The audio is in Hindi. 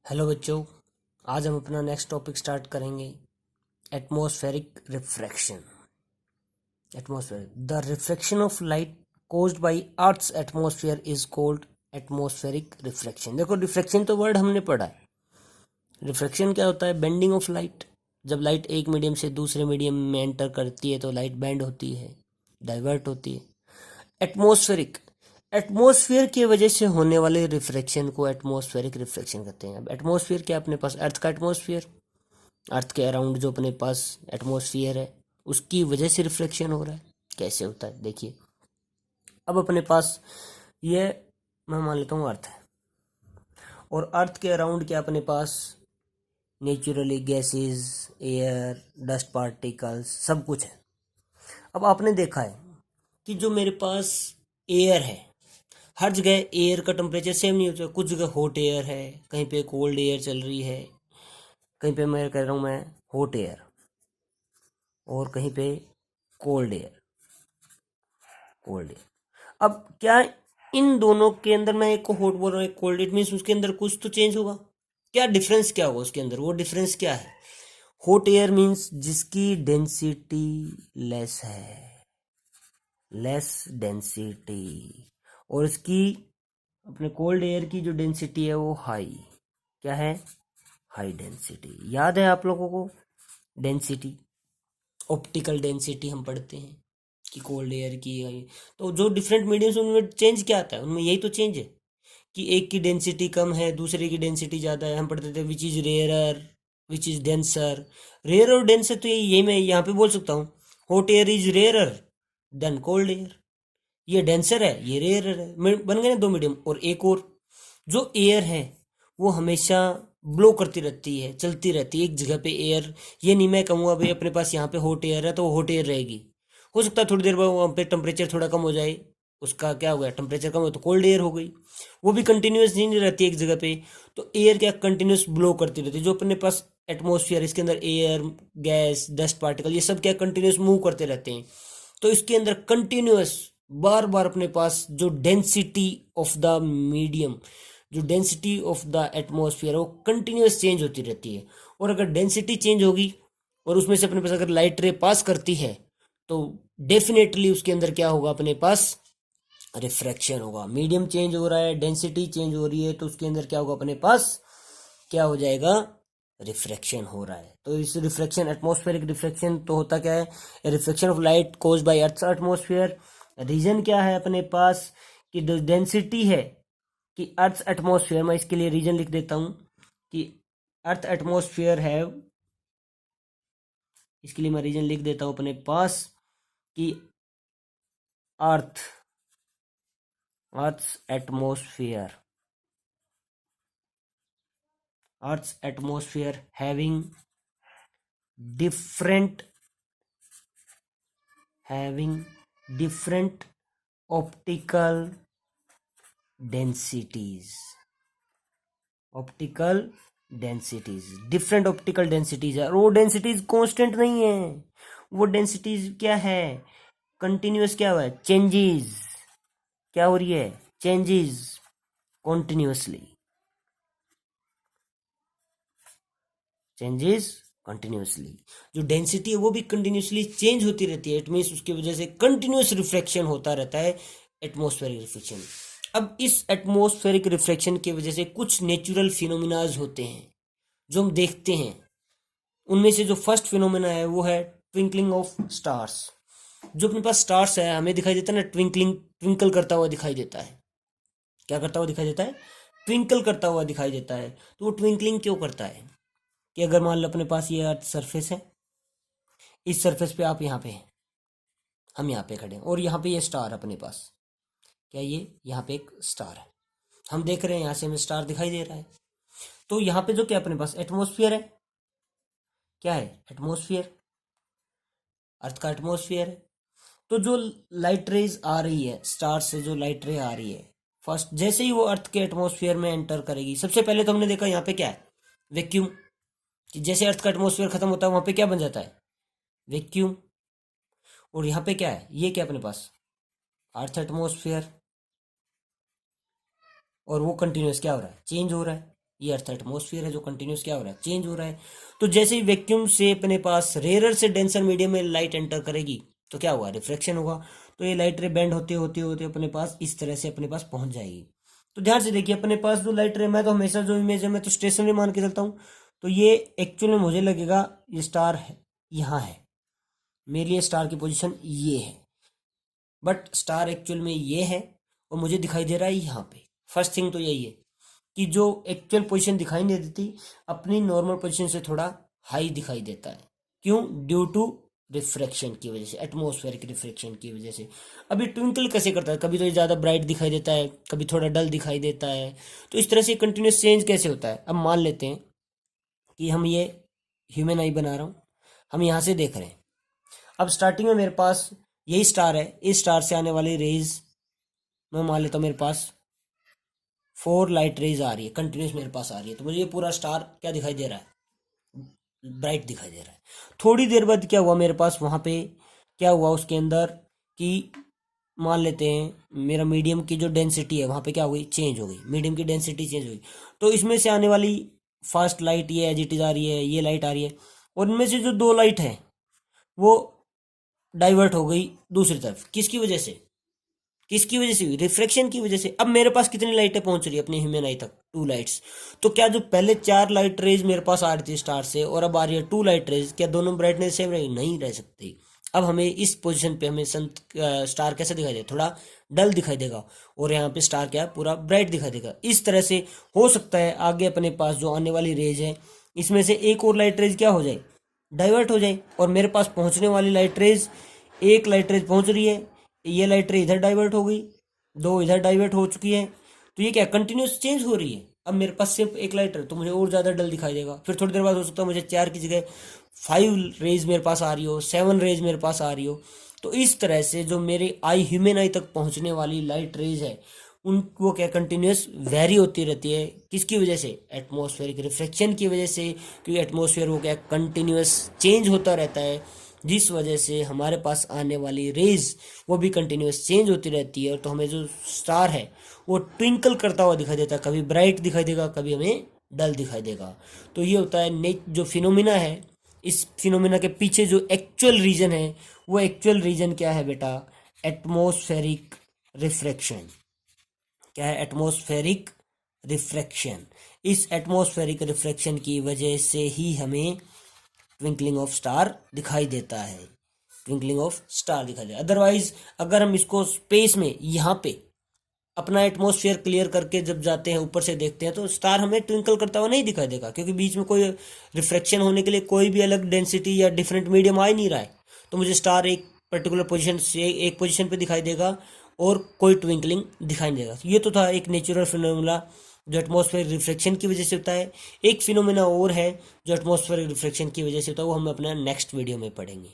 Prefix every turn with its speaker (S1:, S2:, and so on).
S1: हेलो बच्चों, आज हम अपना नेक्स्ट टॉपिक स्टार्ट करेंगे। Atmospheric refraction. Atmosphere, the refraction of light caused by earth's atmosphere is called atmospheric refraction. देखो, रिफ्रैक्शन तो वर्ड हमने पढ़ा है। रिफ्रैक्शन क्या होता है? Bending of light. जब लाइट एक मीडियम से दूसरे मीडियम में एंटर करती है तो लाइट बेंड होती है, डाइवर्ट होती है। एटमॉस्फेरिक, एटमॉस्फेयर की वजह से होने वाले रिफ्रैक्शन को एटमॉस्फेरिक रिफ्रैक्शन कहते हैं। अब एटमॉस्फेयर क्या, अपने पास अर्थ का एटमॉस्फेयर, अर्थ के अराउंड जो अपने पास एटमॉस्फेयर है उसकी वजह से रिफ्लेक्शन हो रहा है। कैसे होता है देखिए। अब अपने पास ये, मैं मान लेता हूँ अर्थ है, और अर्थ के अराउंड क्या अपने पास naturally gases, air, dust particles, सब कुछ है। अब आपने देखा है कि जो मेरे पास एयर है, हर जगह एयर का टेम्परेचर सेम नहीं होता। कुछ जगह हॉट एयर है, कहीं पे कोल्ड एयर चल रही है, कहीं पे मैं कह रहा हूँ मैं हॉट एयर, और कहीं पे कोल्ड एयर। कोल्ड एयर, अब क्या इन दोनों के अंदर, मैं एक को हॉट बोल रहा हूँ एक कोल्ड, इट मीन्स उसके अंदर कुछ तो चेंज होगा। क्या डिफरेंस क्या होगा उसके अंदर? वो डिफरेंस क्या है? हॉट एयर मीन्स जिसकी डेंसिटी लेस है, लेस डेंसिटी, और इसकी अपने कोल्ड एयर की जो डेंसिटी है वो हाई, क्या है? High density. याद है आप लोगों को डेंसिटी? ऑप्टिकल डेंसिटी हम पढ़ते हैं कि कोल्ड एयर की है। तो जो डिफरेंट मीडियम्स उनमें चेंज क्या आता है? उनमें यही तो चेंज है कि एक की डेंसिटी कम है, दूसरे की डेंसिटी ज़्यादा है। हम पढ़ते थे which is rarer, which is denser. Rarer और डेंसर तो यही मैं यहाँ पे बोल सकता हूँ। Hot air is rarer than cold air. ये डेंसर है, ये रेयरर है। बन गए ना दो मीडियम। और एक और, जो एयर है वो हमेशा ब्लो करती रहती है, चलती रहती है एक जगह पे एयर। ये नहीं मैं कहूँगा भाई अपने पास यहाँ पे हॉट एयर है तो हॉट एयर रहेगी। हो सकता है थोड़ी देर बाद वहाँ पे टेम्परेचर थोड़ा कम हो जाए, उसका क्या हो गया, टेम्परेचर कम हो तो कोल्ड एयर हो गई। वो भी कंटिन्यूस नहीं रहती एक जगह पे। तो एयर क्या, कंटिन्यूस ब्लो करती रहती है। जो अपने पास एटमोसफियर, इसके अंदर एयर, गैस, डस्ट पार्टिकल, ये सब क्या कंटिन्यूस मूव करते रहते हैं। तो इसके अंदर कंटिन्यूस बार बार अपने पास जो डेंसिटी ऑफ द मीडियम, जो डेंसिटी ऑफ द एटमॉस्फेयर है वो कंटिन्यूस चेंज होती रहती है। और अगर डेंसिटी चेंज होगी और उसमें से अपने पास अगर लाइट रे पास करती है तो डेफिनेटली उसके अंदर क्या होगा, अपने पास रिफ्रैक्शन होगा। मीडियम चेंज हो रहा है, डेंसिटी चेंज हो रही है, तो उसके अंदर क्या होगा, अपने पास क्या हो जाएगा, रिफ्रैक्शन हो रहा है। तो इस रिफ्रैक्शन, एटमॉस्फेरिक रिफ्रैक्शन तो होता क्या है? Refraction of light caused by earth atmosphere. Reason क्या है अपने पास कि जो डेंसिटी है कि अर्थ एटमॉस्फेयर, मैं इसके लिए रीजन लिख देता हूं कि अर्थ एटमॉस्फेयर है, इसके लिए मैं रीजन लिख देता हूं अपने पास कि earth, earth atmosphere, earth atmosphere having different, having different optical densities, optical densities, different optical densities है। और वो डेंसिटीज कांस्टेंट नहीं है, वो डेंसिटीज क्या है, कंटिन्यूस। क्या हुआ है? चेंजेस। क्या हो रही है? Changes continuously, changes continuously. जो डेंसिटी है वो भी कंटिन्यूसली चेंज होती रहती है। इट मीन्स उसकी वजह से कंटिन्यूस रिफ्लेक्शन होता रहता है, एटमॉस्फेरिक रिफ्लेक्शन। अब इस एटमॉस्फेरिक रिफ्लेक्शन की वजह से कुछ नेचुरल फिनोमिनाज होते हैं जो हम देखते हैं। उनमें से जो फर्स्ट फिनोमिना है वो है ट्विंकलिंग ऑफ स्टार्स। जो अपने पास स्टार्स है हमें दिखाई देता है ना, ट्विंकलिंग, ट्विंकल करता हुआ दिखाई देता है। क्या करता हुआ दिखाई देता है? ट्विंकल करता हुआ दिखाई देता है। तो वो ट्विंकलिंग क्यों करता है कि अगर मान लो अपने पास ये अर्थ सरफेस है, इस सरफेस पे आप यहाँ पे हैं, हम यहाँ पे खड़े हैं, और यहाँ पे ये स्टार अपने पास, क्या ये यहाँ पे एक स्टार है, हम देख रहे हैं, यहाँ से हमें स्टार दिखाई दे रहा है। तो यहाँ पे जो क्या अपने पास एटमॉस्फेयर है, क्या है? एटमॉस्फेयर, अर्थ का एटमॉस्फेयर है। तो जो लाइट रेज आ रही है स्टार से, जो लाइट रे आ रही है, फर्स्ट जैसे ही वो अर्थ के एटमॉस्फेयर में एंटर करेगी, सबसे पहले तो हमने देखा यहाँ पे क्या है, वैक्यूम। कि जैसे अर्थ का एटमॉस्फेयर खत्म होता है वहां पे क्या बन जाता है? वैक्यूम। और यहाँ पे क्या है, ये क्या अपने पास, अर्थ एटमॉस्फेयर। और वो कंटिन्यूस क्या हो रहा है, चेंज हो रहा है। ये अर्थ एटमॉस्फेयर है जो कंटिन्यूस क्या हो रहा है, चेंज हो रहा है। तो जैसे ही वैक्यूम से अपने पास रेयर से डेंसर मीडियम में लाइट एंटर करेगी तो क्या हुआ, रिफ्लेक्शन होगा। तो ये लाइट रे बेंड होते होते होते अपने पास इस तरह से अपने पास पहुंच जाएगी। तो ध्यान से देखिए अपने पास जो लाइट रे, मैं तो हमेशा जो इमेज है मैं तो स्टेशनरी मान के चलता हूँ। तो ये एक्चुअल में मुझे लगेगा ये स्टार है, यहाँ है, मेरे लिए स्टार की पोजीशन ये है, बट स्टार एक्चुअल में ये है और मुझे दिखाई दे रहा है यहाँ पे। फर्स्ट थिंग तो यही है कि जो एक्चुअल पोजीशन दिखाई नहीं देती, अपनी नॉर्मल पोजीशन से थोड़ा हाई दिखाई देता है। क्यों? ड्यू टू रिफ्रैक्शन की वजह से, एटमॉस्फेरिक रिफ्रैक्शन की वजह से। अभी ट्विंकल कैसे करता है, कभी तो ये ज़्यादा ब्राइट दिखाई देता है, कभी थोड़ा डल दिखाई देता है। तो इस तरह से कंटिन्यूस चेंज कैसे होता है। अब मान लेते हैं कि हम ये ह्यूमन आई बना रहा हूँ, हम यहाँ से देख रहे हैं। अब स्टार्टिंग में मेरे पास यही स्टार है, इस स्टार से आने वाली रेज मैं मान लेता हूँ मेरे पास 4 लाइट रेज आ रही है, कंटिन्यूस मेरे पास आ रही है। तो मुझे ये पूरा स्टार क्या दिखाई दे रहा है, ब्राइट दिखाई दे रहा है। थोड़ी देर बाद क्या हुआ मेरे पास, वहाँ पे क्या हुआ उसके अंदर कि मान लेते हैं मेरा मीडियम की जो डेंसिटी है वहाँ पे क्या हो गई, चेंज हो गई, मीडियम की डेंसिटी चेंज हो गई। तो इसमें से आने वाली फास्ट लाइट ये एज इट इज आ रही है, ये लाइट आ रही है, और इनमें से जो 2 लाइट है वो डाइवर्ट हो गई दूसरी तरफ। किसकी वजह से, किसकी वजह से हुई, रिफ्रैक्शन की वजह से। अब मेरे पास कितनी लाइटें पहुंच रही है अपनी ह्यूमन आई तक, 2 लाइट्स। तो क्या जो पहले 4 लाइट रेज मेरे पास आ रही थी स्टार से और अब आ रही है 2 लाइट रेज, क्या दोनों ब्राइटनेस सेम रहेगी? नहीं रह सकती। अब हमें इस पोजीशन पे हमें स्टार कैसे दिखाई देगा, थोड़ा डल दिखाई देगा, और यहाँ पे स्टार क्या है, पूरा ब्राइट दिखाई देगा। इस तरह से हो सकता है आगे अपने पास जो आने वाली रेज है इसमें से एक और लाइट रेज क्या हो जाए, डाइवर्ट हो जाए, और मेरे पास पहुंचने वाली लाइट रेज, एक लाइट रेज पहुंच रही है, ये लाइट रे इधर डाइवर्ट हो गई, 2 इधर डाइवर्ट हो चुकी है। तो ये क्या कंटिन्यूस चेंज हो रही है। अब मेरे पास सिर्फ एक लाइट है तो मुझे और ज़्यादा डल दिखाई देगा। फिर थोड़ी देर बाद हो सकता है मुझे 4 की जगह 5 रेज मेरे पास आ रही हो, 7 रेज मेरे पास आ रही हो। तो इस तरह से जो मेरे आई ह्यूमन आई तक पहुंचने वाली लाइट रेज है उन वो क्या कंटिन्यूस वेरी होती रहती है। किसकी वजह से, एटमॉस्फेरिक रिफ्लेक्शन की वजह से। क्योंकि एटमॉस्फेयर वो क्या कंटिन्यूस चेंज होता रहता है, जिस वजह से हमारे पास आने वाली रेज वो भी कंटिन्यूस चेंज होती रहती है। और तो हमें जो स्टार है वो ट्विंकल करता हुआ दिखाई देता है, कभी ब्राइट दिखाई देगा, कभी हमें डल दिखाई देगा। तो ये होता है जो फिनोमिना है, इस फिनोमिना के पीछे जो एक्चुअल रीजन है, वो एक्चुअल रीजन क्या है बेटा, एटमॉस्फेरिक रिफ्रैक्शन। क्या है, एटमॉस्फेरिक रिफ्रैक्शन। इस एटमॉस्फेरिक रिफ्रैक्शन की वजह से ही हमें ट्विंकलिंग ऑफ स्टार दिखाई देता है, ट्विंकलिंग ऑफ स्टार दिखाई देता है। अदरवाइज अगर हम इसको स्पेस में यहाँ पे अपना एटमॉस्फेयर क्लियर करके जब जाते हैं ऊपर से देखते हैं तो स्टार हमें ट्विंकल करता हुआ नहीं दिखाई देगा, क्योंकि बीच में कोई रिफ्लेक्शन होने के लिए कोई भी अलग डेंसिटी या डिफरेंट मीडियम आ ही नहीं रहा है। तो मुझे स्टार एक पर्टिकुलर पोजीशन से एक पोजीशन पे दिखाई देगा और कोई ट्विंकलिंग दिखाई नहीं देगा। ये तो था एक नेचुरल फिनोमिना जो एटमॉस्फेयर रिफ्लेक्शन की वजह से होता है। एक फिनोमिना और है जो एटमॉस्फेयर रिफ्लेक्शन की वजह से होता है, वो हम अपना नेक्स्ट वीडियो में पढ़ेंगे।